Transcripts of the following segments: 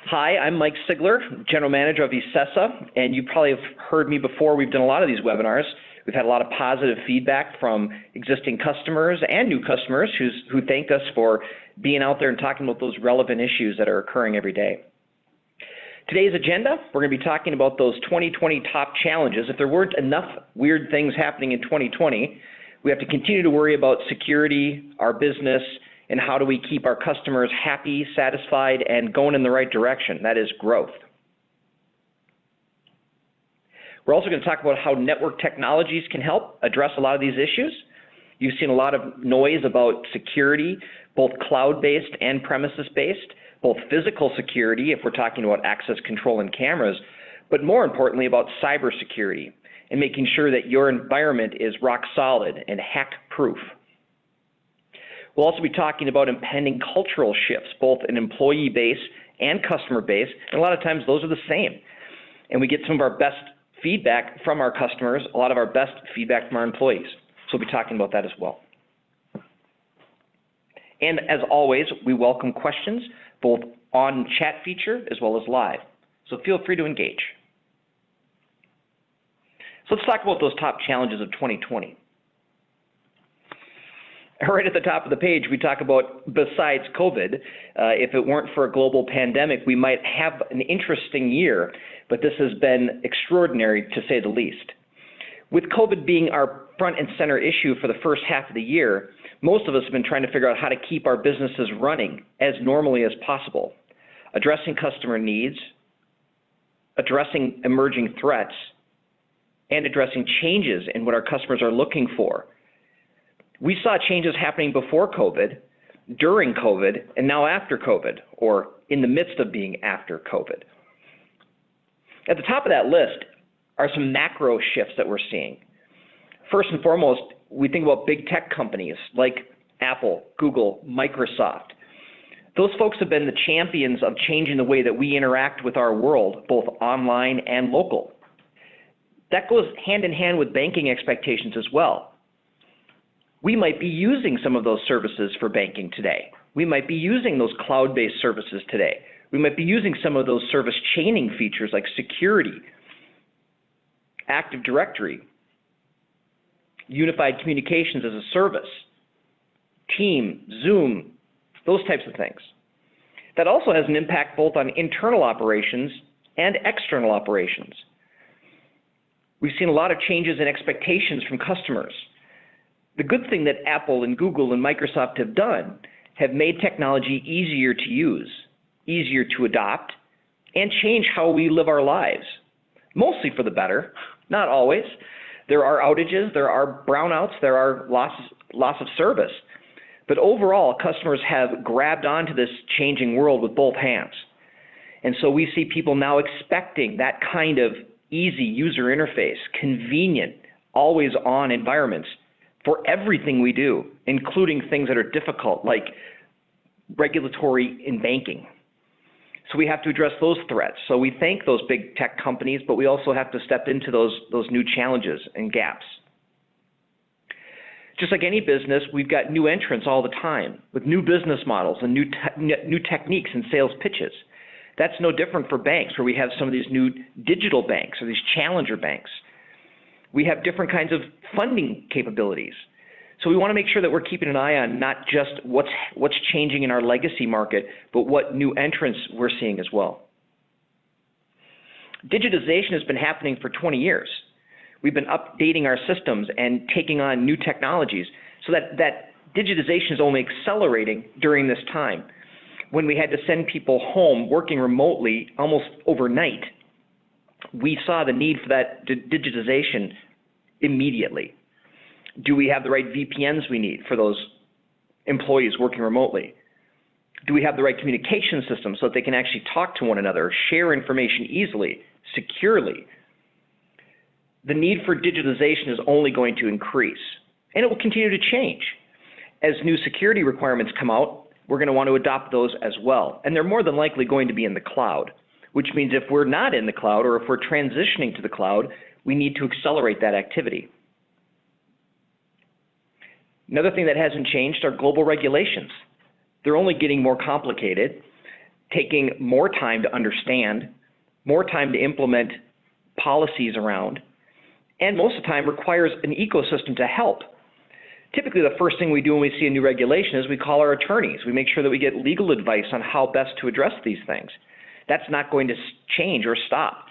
Hi, I'm Mike Siegler, General Manager of Ecessa, and you probably have heard me before. We've done a lot of these webinars. We've had a lot of positive feedback from existing customers and new customers who thank us for being out there and talking about those relevant issues that are occurring every day. Today's agenda, we're going to be talking about those 2020 top challenges. If there weren't enough weird things happening in 2020, we have to continue to worry about security, our business, and how do we keep our customers happy, satisfied, and going in the right direction. That is growth. We're also going to talk about how network technologies can help address a lot of these issues. You've seen a lot of noise about security, both cloud-based and premises-based, both physical security, if we're talking about access control and cameras, but more importantly about cybersecurity and making sure that your environment is rock solid and hack-proof. We'll also be talking about impending cultural shifts, both in employee base and customer base, and a lot of times those are the same. And we get some of our best feedback from our customers, a lot of our best feedback from our employees. So we'll be talking about that as well. And as always, we welcome questions, both on chat feature as well as live. So feel free to engage. So let's talk about those top challenges of 2020. Right at the top of the page, we talk about besides COVID. If it weren't for a global pandemic, we might have an interesting year, but this has been extraordinary to say the least. With COVID being our front and center issue for the first half of the year, most of us have been trying to figure out how to keep our businesses running as normally as possible, addressing customer needs, addressing emerging threats, and addressing changes in what our customers are looking for. We saw changes happening before COVID, during COVID, and now after COVID, or in the midst of being after COVID. At the top of that list are some macro shifts that we're seeing. First and foremost, we think about big tech companies like Apple, Google, Microsoft. Those folks have been the champions of changing the way that we interact with our world, both online and local. That goes hand in hand with banking expectations as well. We might be using some of those services for banking today. We might be using those cloud-based services today. We might be using some of those service chaining features like security, Active Directory, unified communications as a service, Team, Zoom, those types of things. That also has an impact both on internal operations and external operations. We've seen a lot of changes in expectations from customers. The good thing that Apple and Google and Microsoft have done have made technology easier to use, easier to adopt, and change how we live our lives, mostly for the better, not always. There are outages, there are brownouts, there are loss of service. But overall, customers have grabbed onto this changing world with both hands. And so we see people now expecting that kind of easy user interface, convenient, always on environments for everything we do, including things that are difficult like regulatory in banking. So we have to address those threats. So we thank those big tech companies, but we also have to step into those new challenges and gaps. Just like any business, we've got new entrants all the time with new business models and new techniques and sales pitches. That's no different for banks, where we have some of these new digital banks or these challenger banks. We have different kinds of funding capabilities. So we want to make sure that we're keeping an eye on not just what's changing in our legacy market, but what new entrants we're seeing as well. Digitization has been happening for 20 years. We've been updating our systems and taking on new technologies, so that digitization is only accelerating during this time. When we had to send people home working remotely almost overnight, we saw the need for that digitization immediately. Do we have the right VPNs we need for those employees working remotely? Do we have the right communication system so that they can actually talk to one another, share information easily, securely? The need for digitization is only going to increase, and it will continue to change. As new security requirements come out, we're going to want to adopt those as well, and they're more than likely going to be in the cloud, which means if we're not in the cloud or if we're transitioning to the cloud, we need to accelerate that activity. Another thing that hasn't changed are global regulations. They're only getting more complicated. taking more time to understand, more time to implement policies around, and most of the time requires an ecosystem to help. Typically, the first thing we do when we see a new regulation is we call our attorneys. We make sure that we get legal advice on how best to address these things. That's not going to change or stop.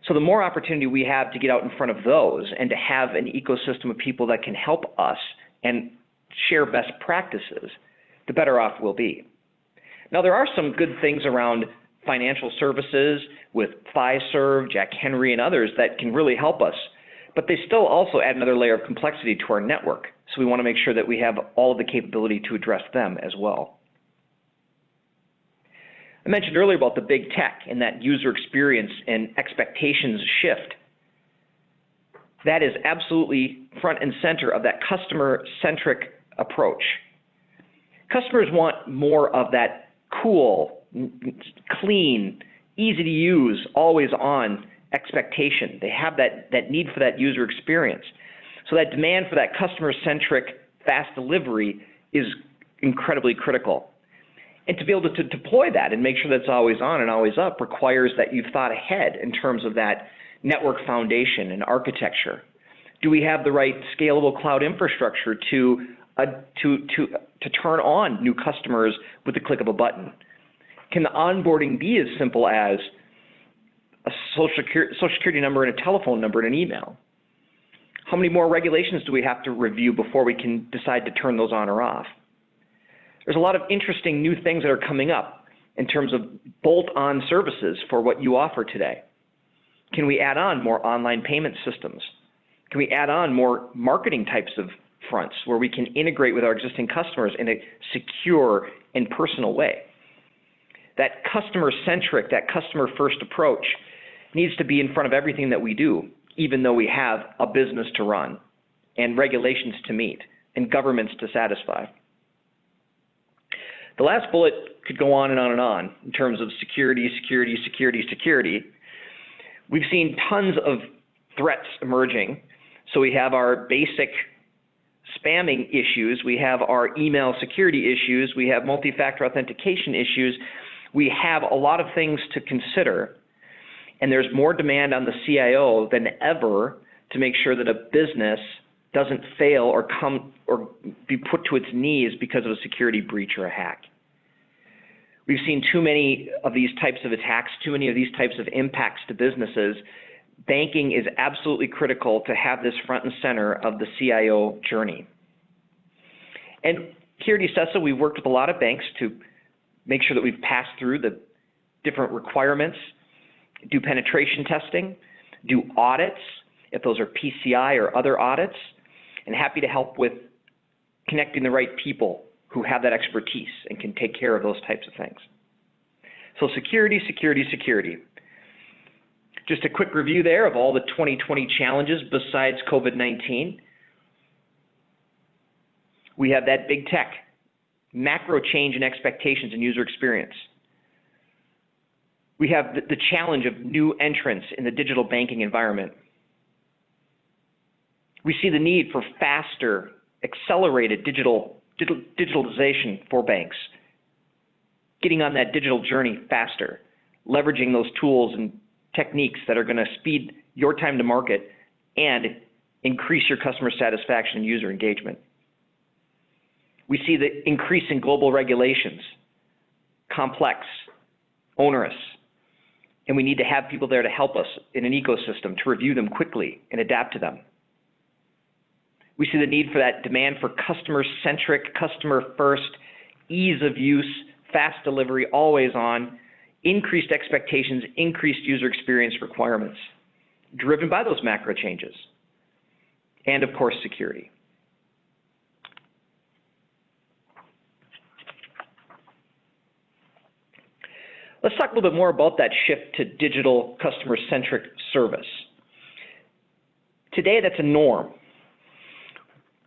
So the more opportunity we have to get out in front of those and to have an ecosystem of people that can help us and share best practices, the better off we'll be. Now, there are some good things around financial services with Fiserv, Jack Henry, and others that can really help us, but they still also add another layer of complexity to our network. So we want to make sure that we have all of the capability to address them as well. I mentioned earlier about the big tech and that user experience and expectations shift. That is absolutely front and center of that customer-centric approach. Customers want more of that cool, clean, easy to use, always on expectation. They have that need for that user experience. So that demand for that customer-centric fast delivery is incredibly critical. And to be able to deploy that and make sure that's always on and always up requires that you've thought ahead in terms of that network foundation and architecture. Do we have the right scalable cloud infrastructure to turn on new customers with the click of a button? Can the onboarding be as simple as a social security number and a telephone number and an email? How many more regulations do we have to review before we can decide to turn those on or off? There's a lot of interesting new things that are coming up in terms of bolt-on services for what you offer today. Can we add on more online payment systems? Can we add on more marketing types of fronts where we can integrate with our existing customers in a secure and personal way? That customer-centric, that customer-first approach needs to be in front of everything that we do, even though we have a business to run and regulations to meet and governments to satisfy. The last bullet could go on and on and on in terms of security, security, security, security. We've seen tons of threats emerging. So we have our basic spamming issues, we have our email security issues, we have multi-factor authentication issues. We have a lot of things to consider, and there's more demand on the CIO than ever to make sure that a business doesn't fail or be put to its knees because of a security breach or a hack. We've seen too many of these types of attacks, too many of these types of impacts to businesses. Banking is absolutely critical to have this front and center of the CIO journey. And here at Ecessa, we've worked with a lot of banks to make sure that we've passed through the different requirements, do penetration testing, do audits, if those are PCI or other audits, and happy to help with connecting the right people who have that expertise and can take care of those types of things. So security, security, security. Just a quick review there of all the 2020 challenges besides COVID-19. We have that big tech, macro change in expectations and user experience. We have the challenge of new entrants in the digital banking environment. We see the need for faster, accelerated digitalization for banks, getting on that digital journey faster, leveraging those tools and techniques that are going to speed your time to market and increase your customer satisfaction and user engagement. We see the increase in global regulations, complex, onerous, and we need to have people there to help us in an ecosystem to review them quickly and adapt to them. We see the need for that demand for customer-centric, customer-first, ease of use, fast delivery, always on, increased expectations, increased user experience requirements, driven by those macro changes, and of course, security. Let's talk a little bit more about that shift to digital customer-centric service. Today, that's a norm.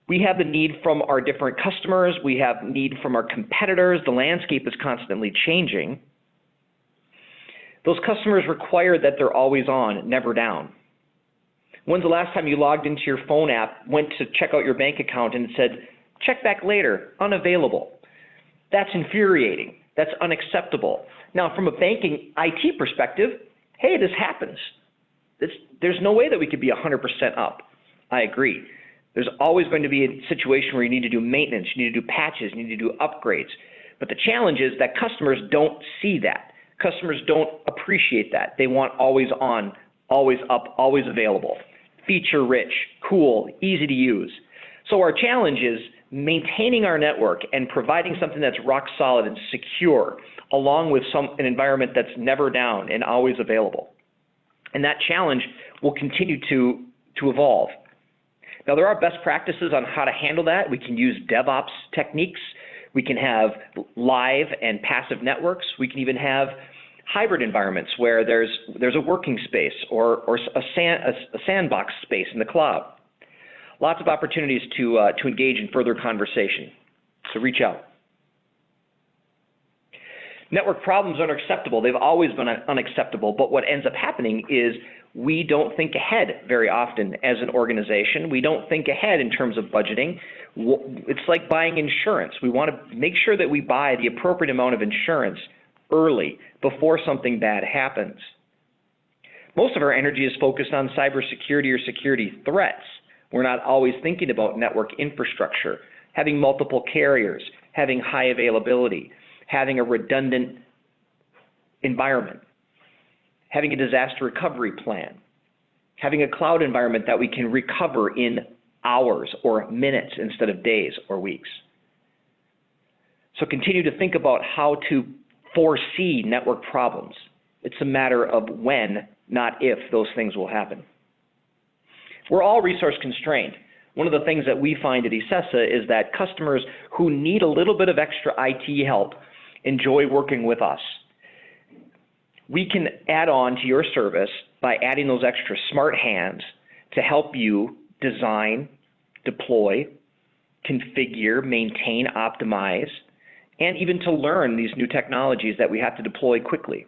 We have the need from our different customers. We have need from our competitors. The landscape is constantly changing. Those customers require that they're always on, never down. When's the last time you logged into your phone app, went to check out your bank account and it said, check back later, unavailable? That's infuriating. That's unacceptable. Now, from a banking IT perspective, hey, this happens. There's no way that we could be 100% up. I agree. There's always going to be a situation where you need to do maintenance, you need to do patches, you need to do upgrades. But the challenge is that customers don't see that. Customers don't appreciate that. They want always on, always up, always available. Feature rich, cool, easy to use. So our challenge is maintaining our network and providing something that's rock solid and secure, along with an environment that's never down and always available. And that challenge will continue to evolve. Now, there are best practices on how to handle that. We can use DevOps techniques. We can have live and passive networks. We can even have hybrid environments where there's a working space or a sandbox space in the cloud. Lots of opportunities to engage in further conversation, so reach out. Network problems are unacceptable. They've always been unacceptable, but what ends up happening is we don't think ahead very often as an organization. We don't think ahead in terms of budgeting. It's like buying insurance. We want to make sure that we buy the appropriate amount of insurance early before something bad happens. Most of our energy is focused on cybersecurity or security threats. We're not always thinking about network infrastructure, having multiple carriers, having high availability, having a redundant environment, having a disaster recovery plan, having a cloud environment that we can recover in hours or minutes instead of days or weeks. So continue to think about how to foresee network problems. It's a matter of when, not if, those things will happen. We're all resource constrained. One of the things that we find at Ecessa is that customers who need a little bit of extra IT help enjoy working with us. We can add on to your service by adding those extra smart hands to help you design, deploy, configure, maintain, optimize, and even to learn these new technologies that we have to deploy quickly.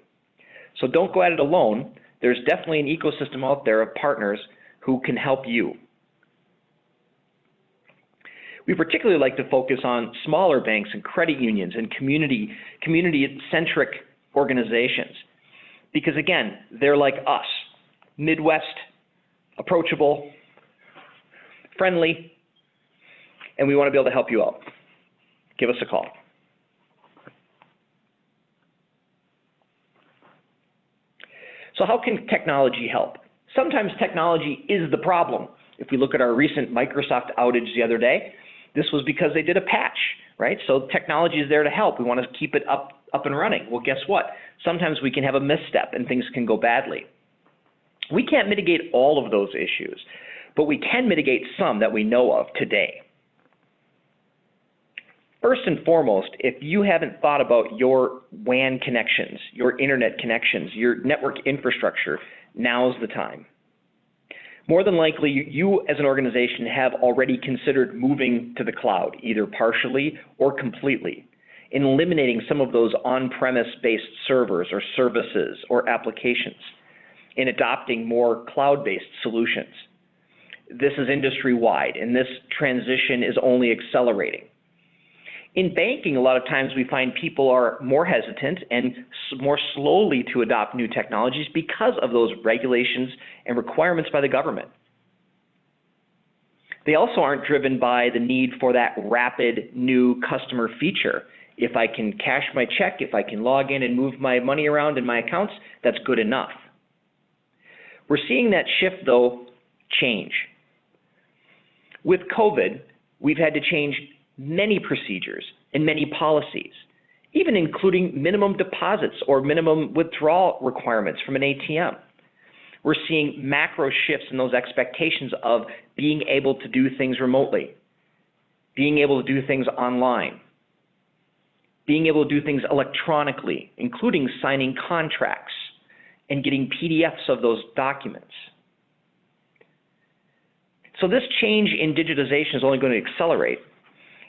So don't go at it alone. There's definitely an ecosystem out there of partners who can help you. We particularly like to focus on smaller banks and credit unions and community-centric organizations because, again, they're like us, Midwest, approachable, friendly, and we want to be able to help you out. Give us a call. So how can technology help? Sometimes technology is the problem. If we look at our recent Microsoft outage the other day, this was because they did a patch, right? So technology is there to help. We want to keep it up and running. Well, guess what? Sometimes we can have a misstep and things can go badly. We can't mitigate all of those issues, but we can mitigate some that we know of today. First and foremost, if you haven't thought about your WAN connections, your internet connections, your network infrastructure, now's the time. More than likely, you as an organization have already considered moving to the cloud, either partially or completely, in eliminating some of those on-premise-based servers or services or applications, in adopting more cloud-based solutions. This is industry-wide, and this transition is only accelerating. In banking, a lot of times we find people are more hesitant and more slowly to adopt new technologies because of those regulations and requirements by the government. They also aren't driven by the need for that rapid new customer feature. If I can cash my check, if I can log in and move my money around in my accounts, that's good enough. We're seeing that shift, though, change. With COVID, we've had to change many procedures and many policies, even including minimum deposits or minimum withdrawal requirements from an ATM. We're seeing macro shifts in those expectations of being able to do things remotely, being able to do things online, being able to do things electronically, including signing contracts and getting PDFs of those documents. So this change in digitization is only going to accelerate.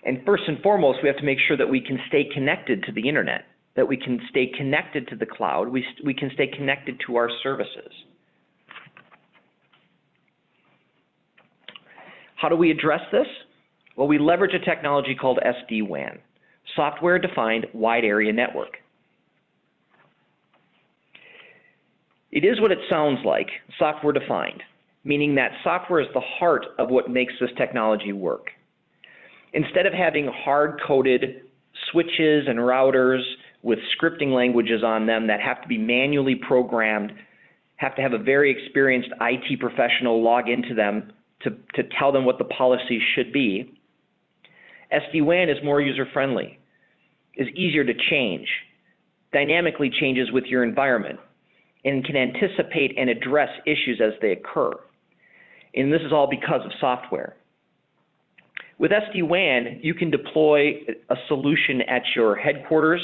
And first and foremost, we have to make sure that we can stay connected to the internet, that we can stay connected to the cloud, we can stay connected to our services. How do we address this? Well, we leverage a technology called SD-WAN. software-defined wide area network. It is what it sounds like, software-defined, meaning that software is the heart of what makes this technology work. Instead of having hard-coded switches and routers with scripting languages on them that have to be manually programmed, have to have a very experienced IT professional log into them to tell them what the policies should be, SD-WAN is more user-friendly, is easier to change, dynamically changes with your environment, and can anticipate and address issues as they occur. And this is all because of software. With SD-WAN, you can deploy a solution at your headquarters,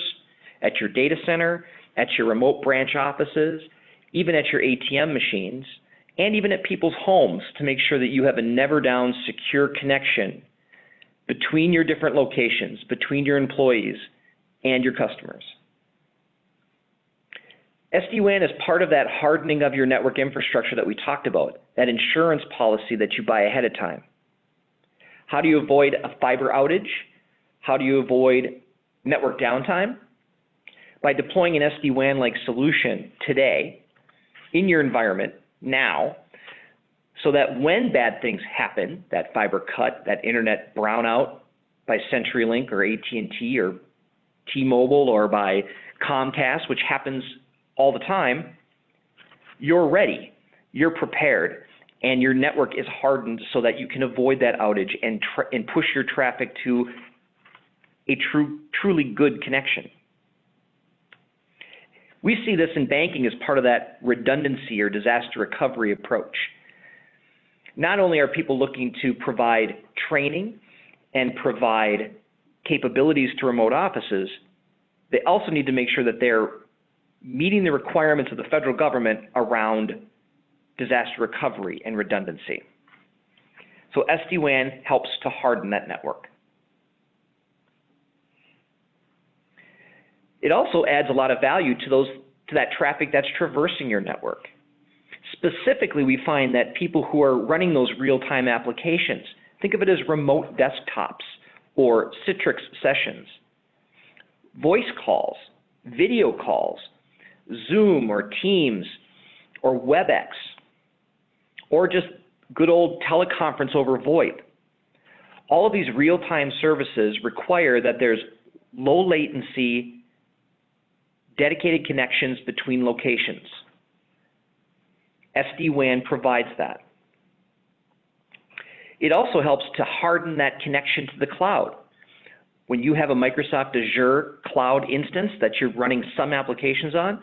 at your data center, at your remote branch offices, even at your ATM machines, and even at people's homes to make sure that you have a never-down secure connection between your different locations, between your employees and your customers. SD-WAN is part of that hardening of your network infrastructure that we talked about, that insurance policy that you buy ahead of time. How do you avoid a fiber outage? How do you avoid network downtime? By deploying an SD-WAN-like solution today in your environment now, so that when bad things happen, that fiber cut, that internet brownout by CenturyLink or AT&T or T-Mobile or by Comcast, which happens all the time, you're ready, you're prepared, and your network is hardened so that you can avoid that outage and push your traffic to a truly good connection. We see this in banking as part of that redundancy or disaster recovery approach. Not only are people looking to provide training and provide capabilities to remote offices, they also need to make sure that they're meeting the requirements of the federal government around disaster recovery and redundancy. So SD-WAN helps to harden that network. It also adds a lot of value to that traffic that's traversing your network. Specifically, we find that people who are running those real-time applications, think of it as remote desktops or Citrix sessions, voice calls, video calls, Zoom or Teams or WebEx, or just good old teleconference over VoIP. All of these real-time services require that there's low latency, dedicated connections between locations. SD-WAN provides that. It also helps to harden that connection to the cloud. When you have a Microsoft Azure cloud instance that you're running some applications on,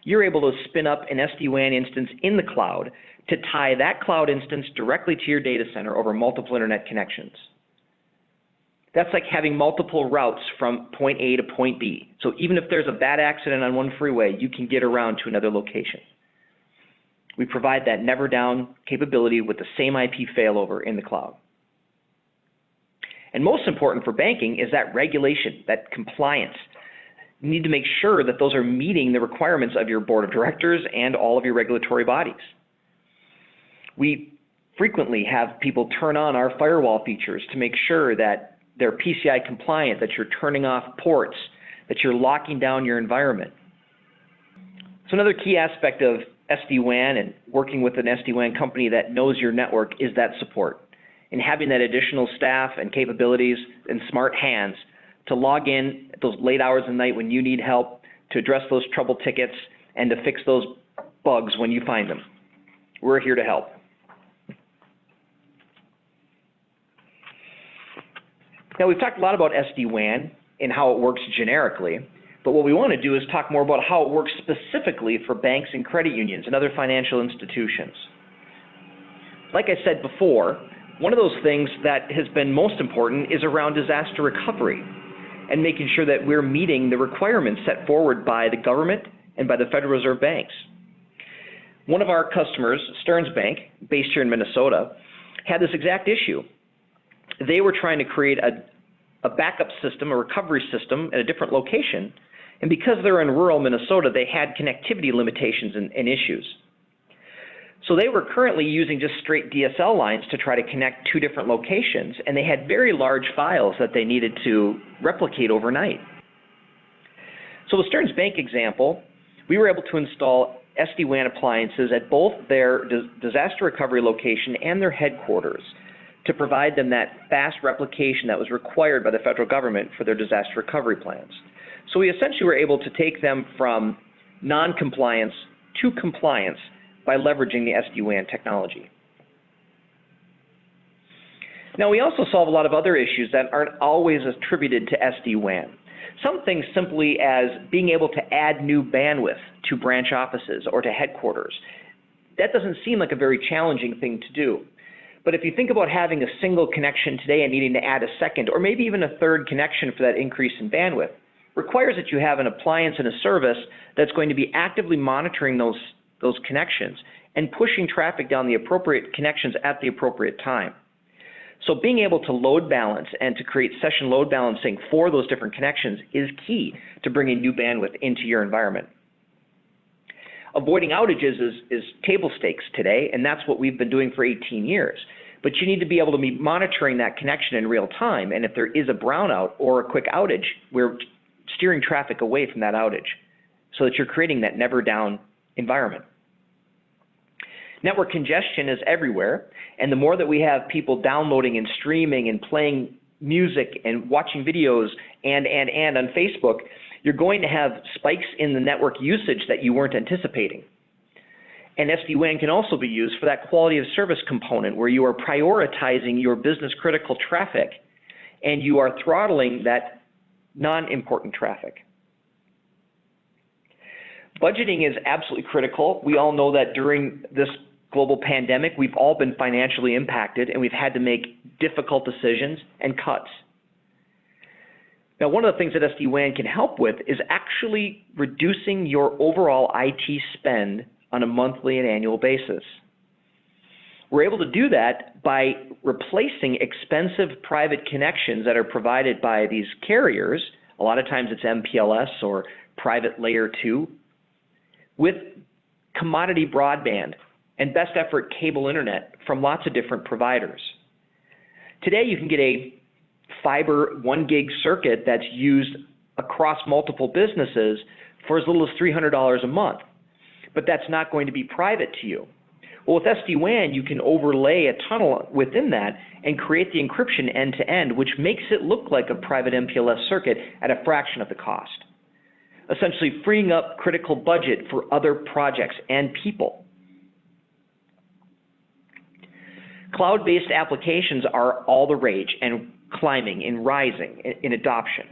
you're able to spin up an SD-WAN instance in the cloud to tie that cloud instance directly to your data center over multiple internet connections. That's like having multiple routes from point A to point B. So even if there's a bad accident on one freeway, you can get around to another location. We provide that never down capability with the same IP failover in the cloud. And most important for banking is that regulation, that compliance. You need to make sure that those are meeting the requirements of your board of directors and all of your regulatory bodies. We frequently have people turn on our firewall features to make sure that they're PCI compliant, that you're turning off ports, that you're locking down your environment. So another key aspect of SD-WAN and working with an SD-WAN company that knows your network is that support, and having that additional staff and capabilities and smart hands to log in at those late hours of the night when you need help, to address those trouble tickets, and to fix those bugs when you find them. We're here to help. Now, we've talked a lot about SD-WAN and how it works generically, but what we want to do is talk more about how it works specifically for banks and credit unions and other financial institutions. Like I said before, one of those things that has been most important is around disaster recovery and making sure that we're meeting the requirements set forward by the government and by the Federal Reserve banks. One of our customers, Stearns Bank, based here in Minnesota, had this exact issue. They were trying to create a backup system, a recovery system at a different location, and because they're in rural Minnesota, they had connectivity limitations and issues. So they were currently using just straight DSL lines to try to connect two different locations, and they had very large files that they needed to replicate overnight. So the Stearns Bank example, we were able to install SD-WAN appliances at both their disaster recovery location and their headquarters to provide them that fast replication that was required by the federal government for their disaster recovery plans. So we essentially were able to take them from non-compliance to compliance by leveraging the SD-WAN technology. Now, we also solve a lot of other issues that aren't always attributed to SD-WAN. Some things simply as being able to add new bandwidth to branch offices or to headquarters. That doesn't seem like a very challenging thing to do. But if you think about having a single connection today and needing to add a second or maybe even a third connection for that increase in bandwidth, requires that you have an appliance and a service that's going to be actively monitoring those connections and pushing traffic down the appropriate connections at the appropriate time. So being able to load balance and to create session load balancing for those different connections is key to bringing new bandwidth into your environment. Avoiding outages is table stakes today, and that's what we've been doing for 18 years. But you need to be able to be monitoring that connection in real time, and if there is a brownout or a quick outage, we're steering traffic away from that outage so that you're creating that never down environment. Network congestion is everywhere, and the more that we have people downloading and streaming and playing music and watching videos and on Facebook, you're going to have spikes in the network usage that you weren't anticipating. And SD-WAN can also be used for that quality of service component where you are prioritizing your business critical traffic and you are throttling that non-important traffic. Budgeting is absolutely critical. We all know that during this global pandemic, we've all been financially impacted and we've had to make difficult decisions and cuts. Now, one of the things that SD-WAN can help with is actually reducing your overall IT spend on a monthly and annual basis. We're able to do that by replacing expensive private connections that are provided by these carriers, a lot of times it's MPLS or private layer 2, with commodity broadband and best effort cable internet from lots of different providers. Today you can get a fiber 1 gig circuit that's used across multiple businesses for as little as $300 a month, but that's not going to be private to you. Well, with SD-WAN, you can overlay a tunnel within that and create the encryption end-to-end, which makes it look like a private MPLS circuit at a fraction of the cost, essentially freeing up critical budget for other projects and people. Cloud-based applications are all the rage and climbing and rising in adoption.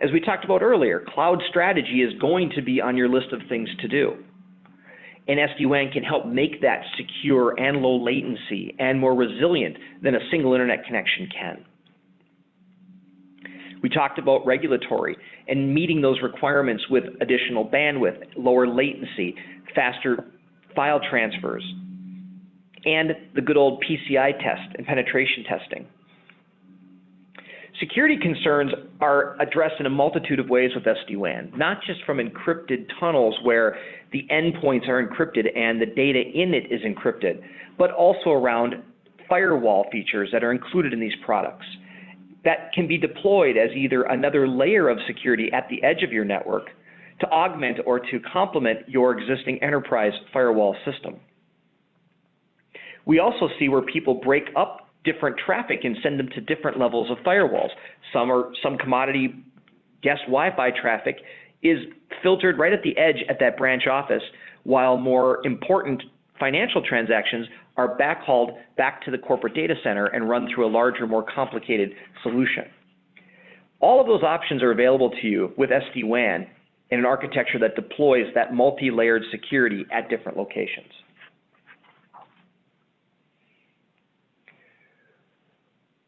As we talked about earlier, cloud strategy is going to be on your list of things to do. And SD-WAN can help make that secure and low latency and more resilient than a single internet connection can. We talked about regulatory and meeting those requirements with additional bandwidth, lower latency, faster file transfers, and the good old PCI test and penetration testing. Security concerns are addressed in a multitude of ways with SD-WAN, not just from encrypted tunnels where the endpoints are encrypted and the data in it is encrypted, but also around firewall features that are included in these products that can be deployed as either another layer of security at the edge of your network to augment or to complement your existing enterprise firewall system. We also see where people break up different traffic and send them to different levels of firewalls. Some commodity guest Wi-Fi traffic is filtered right at the edge at that branch office, while more important financial transactions are backhauled back to the corporate data center and run through a larger, more complicated solution. All of those options are available to you with SD-WAN in an architecture that deploys that multi-layered security at different locations.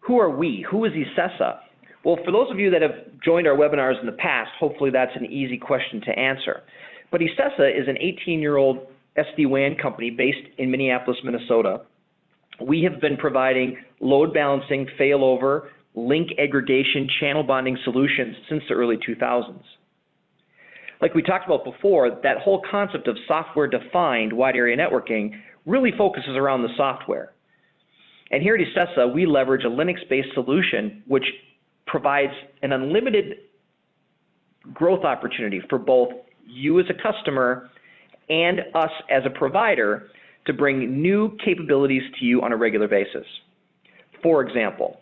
Who are we? Who is Ecessa? Well, for those of you that have joined our webinars in the past, hopefully that's an easy question to answer. But Ecessa is an 18-year-old SD-WAN company based in Minneapolis, Minnesota. We have been providing load balancing, failover, link aggregation, channel bonding solutions since the early 2000s. Like we talked about before, that whole concept of software-defined wide area networking really focuses around the software. And here at Ecessa, we leverage a Linux-based solution which provides an unlimited growth opportunity for both you as a customer and us as a provider to bring new capabilities to you on a regular basis. For example,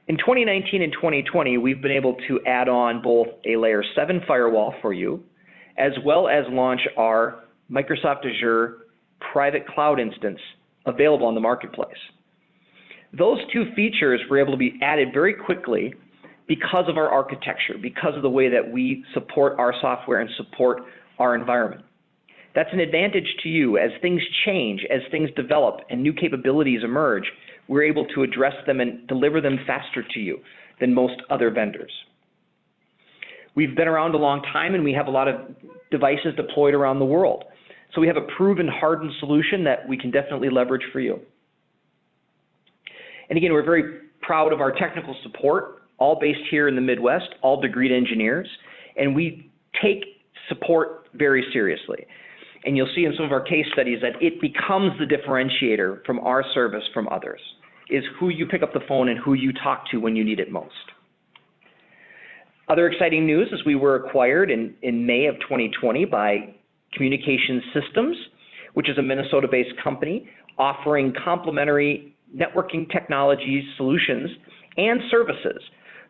in 2019 and 2020, we've been able to add on both a Layer 7 firewall for you, as well as launch our Microsoft Azure private cloud instance available on the marketplace. Those two features were able to be added very quickly because of our architecture, because of the way that we support our software and support our environment. That's an advantage to you as things change, as things develop and new capabilities emerge. We're able to address them and deliver them faster to you than most other vendors. We've been around a long time and we have a lot of devices deployed around the world. So we have a proven, hardened solution that we can definitely leverage for you. And again, we're very proud of our technical support, all based here in the Midwest, all degreed engineers, and we take support very seriously. And you'll see in some of our case studies that it becomes the differentiator from our service from others, is who you pick up the phone and who you talk to when you need it most. Other exciting news is we were acquired in May of 2020 by Communication Systems, which is a Minnesota-based company offering complementary networking technologies, solutions, and services.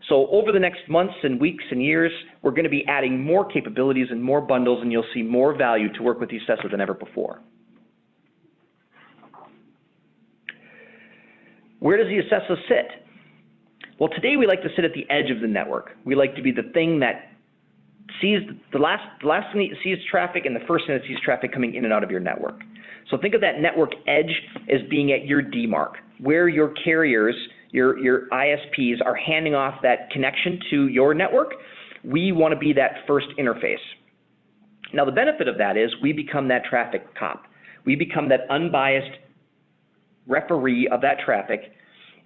So over the next months and weeks and years, we're going to be adding more capabilities and more bundles, and you'll see more value to work with Ecessa than ever before. Where does Ecessa sit? Well, today we like to sit at the edge of the network. We like to be the thing that sees the last thing that sees traffic and the first thing that sees traffic coming in and out of your network. So think of that network edge as being at your DMARC, where your carriers, your ISPs are handing off that connection to your network. We want to be that first interface. Now the benefit of that is we become that traffic cop. We become that unbiased referee of that traffic,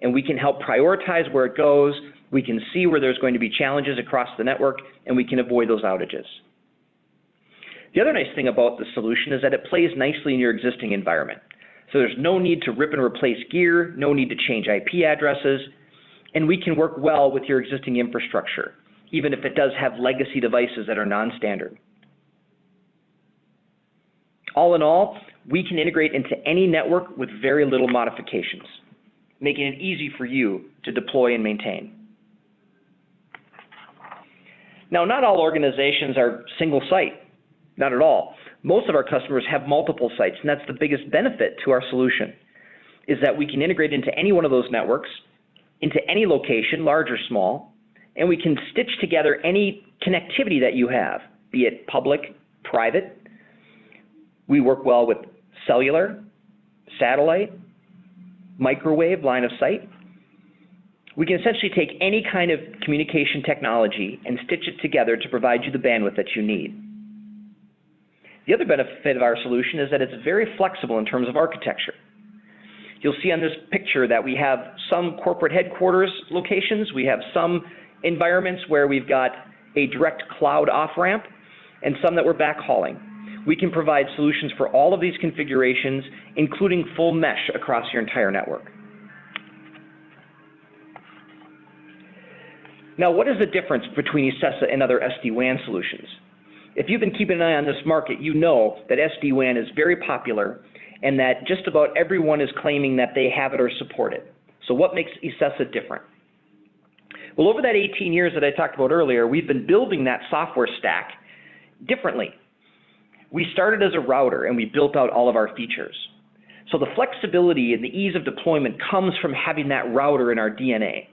and we can help prioritize where it goes. We can see where there's going to be challenges across the network, and we can avoid those outages. The other nice thing about the solution is that it plays nicely in your existing environment. So there's no need to rip and replace gear, no need to change IP addresses, and we can work well with your existing infrastructure, even if it does have legacy devices that are non-standard. All in all, we can integrate into any network with very little modifications, making it easy for you to deploy and maintain. Now, not all organizations are single site, not at all. Most of our customers have multiple sites, and that's the biggest benefit to our solution, is that we can integrate into any one of those networks, into any location, large or small, and we can stitch together any connectivity that you have, be it public, private. We work well with cellular, satellite, microwave, line of sight. We can essentially take any kind of communication technology and stitch it together to provide you the bandwidth that you need. The other benefit of our solution is that it's very flexible in terms of architecture. You'll see on this picture that we have some corporate headquarters locations. We have some environments where we've got a direct cloud off-ramp and some that we're backhauling. We can provide solutions for all of these configurations, including full mesh across your entire network. Now, what is the difference between Ecessa and other SD-WAN solutions? If you've been keeping an eye on this market, you know that SD-WAN is very popular and that just about everyone is claiming that they have it or support it. So what makes Ecessa different? Well, over that 18 years that I talked about earlier, we've been building that software stack differently. We started as a router and we built out all of our features. So the flexibility and the ease of deployment comes from having that router in our DNA.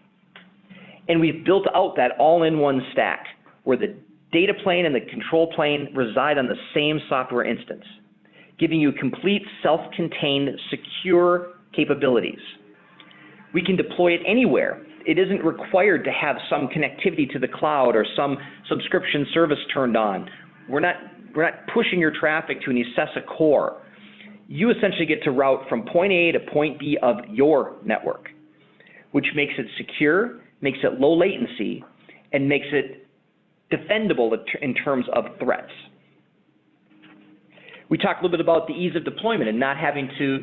And we've built out that all-in-one stack where the data plane and the control plane reside on the same software instance, giving you complete self-contained, secure capabilities. We can deploy it anywhere. It isn't required to have some connectivity to the cloud or some subscription service turned on. We're not pushing your traffic to an Ecessa core. You essentially get to route from point A to point B of your network, which makes it secure, makes it low latency, and makes it defendable in terms of threats. We talked a little bit about the ease of deployment and not having to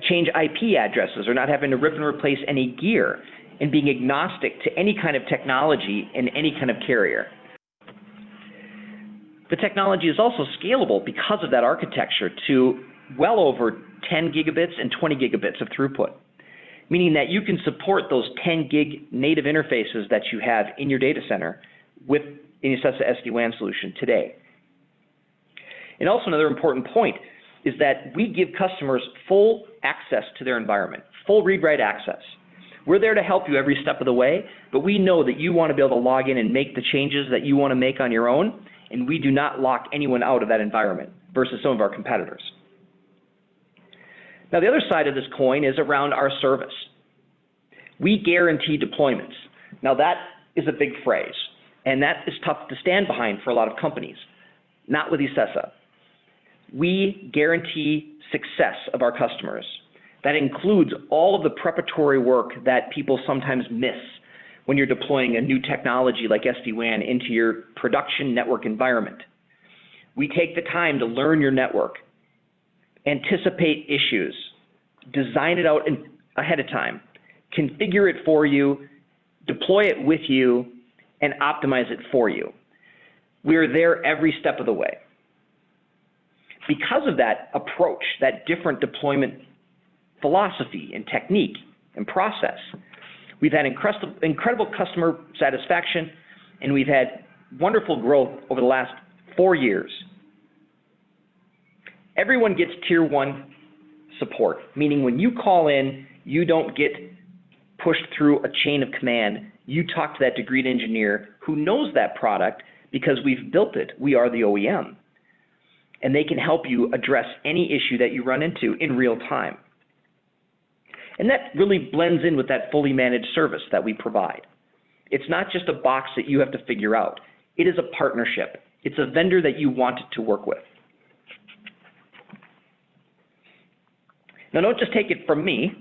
change IP addresses or not having to rip and replace any gear and being agnostic to any kind of technology and any kind of carrier. The technology is also scalable because of that architecture to well over 10 gigabits and 20 gigabits of throughput, meaning that you can support those 10 gig native interfaces that you have in your data center with an Ecessa SD-WAN solution today. And also another important point is that we give customers full access to their environment, full read-write access. We're there to help you every step of the way, but we know that you want to be able to log in and make the changes that you want to make on your own, and we do not lock anyone out of that environment versus some of our competitors. Now, the other side of this coin is around our service. We guarantee deployments. Now, that is a big phrase, and that is tough to stand behind for a lot of companies, not with Ecessa. We guarantee success of our customers. That includes all of the preparatory work that people sometimes miss when you're deploying a new technology like SD-WAN into your production network environment. We take the time to learn your network, anticipate issues, design it out ahead of time, configure it for you, deploy it with you, and optimize it for you. We're there every step of the way. Because of that approach, that different deployment philosophy and technique and process, we've had incredible customer satisfaction, and we've had wonderful growth over the last 4 years. Everyone gets Tier 1 support, meaning when you call in, you don't get pushed through a chain of command. You talk to that degreed engineer who knows that product because we've built it. We are the OEM. And they can help you address any issue that you run into in real time. And that really blends in with that fully managed service that we provide. It's not just a box that you have to figure out. It is a partnership. It's a vendor that you want to work with. Now, don't just take it from me.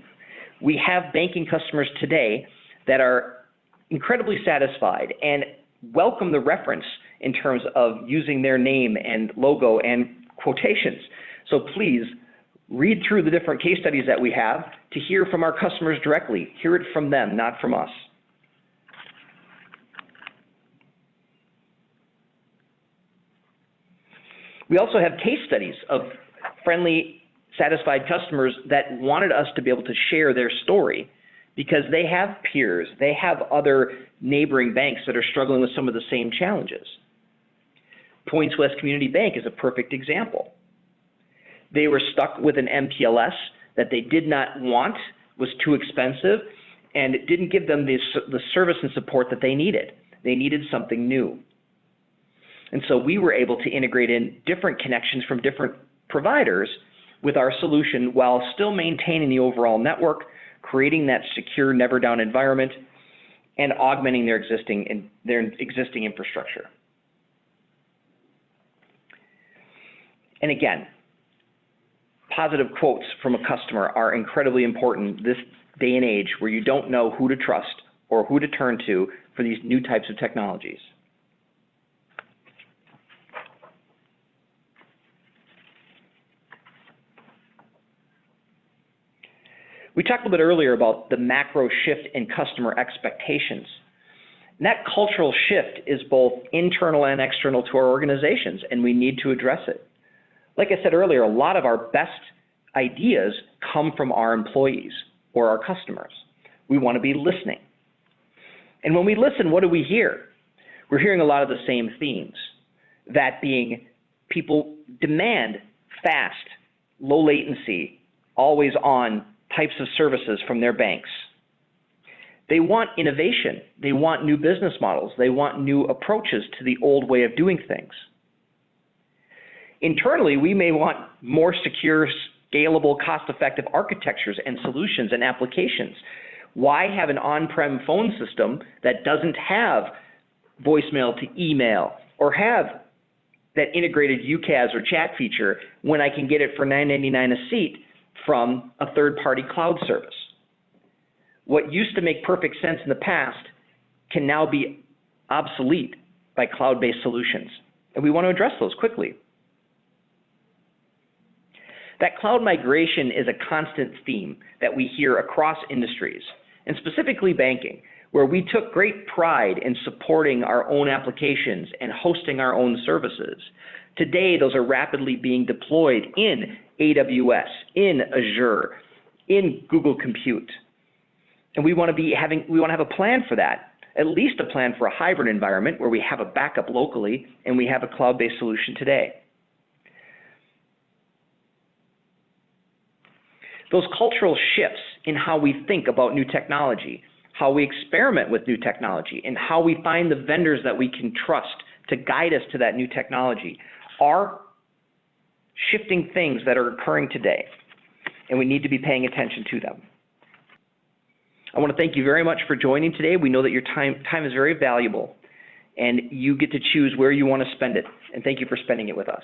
We have banking customers today that are incredibly satisfied and welcome the reference in terms of using their name and logo and quotations. So please read through the different case studies that we have to hear from our customers directly. Hear it from them, not from us. We also have case studies of friendly, satisfied customers that wanted us to be able to share their story because they have peers, they have other neighboring banks that are struggling with some of the same challenges. Points West Community Bank is a perfect example. They were stuck with an MPLS that they did not want, was too expensive, and it didn't give them the service and support that they needed. They needed something new. And so we were able to integrate in different connections from different providers with our solution while still maintaining the overall network, creating that secure, never down environment, and augmenting their existing infrastructure. And again, positive quotes from a customer are incredibly important this day and age where you don't know who to trust or who to turn to for these new types of technologies. We talked a little bit earlier about the macro shift in customer expectations. And that cultural shift is both internal and external to our organizations, and we need to address it. Like I said earlier, a lot of our best ideas come from our employees or our customers. We want to be listening. And when we listen, what do we hear? We're hearing a lot of the same themes. That being, people demand fast, low latency, always on types of services from their banks. They want innovation. They want new business models. They want new approaches to the old way of doing things. Internally, we may want more secure, scalable, cost-effective architectures and solutions and applications. Why have an on-prem phone system that doesn't have voicemail to email or have that integrated UCaaS or chat feature when I can get it for $9.99 a seat from a third-party cloud service? What used to make perfect sense in the past can now be obsolete by cloud-based solutions, and we want to address those quickly. That cloud migration is a constant theme that we hear across industries, and specifically banking, where we took great pride in supporting our own applications and hosting our own services. Today, those are rapidly being deployed in AWS, in Azure, in Google Compute. And we want to have a plan for that, at least a plan for a hybrid environment where we have a backup locally and we have a cloud-based solution today. Those cultural shifts in how we think about new technology, how we experiment with new technology, and how we find the vendors that we can trust to guide us to that new technology are shifting things that are occurring today, and we need to be paying attention to them. I want to thank you very much for joining today. We know that your time is very valuable, and you get to choose where you want to spend it, and thank you for spending it with us.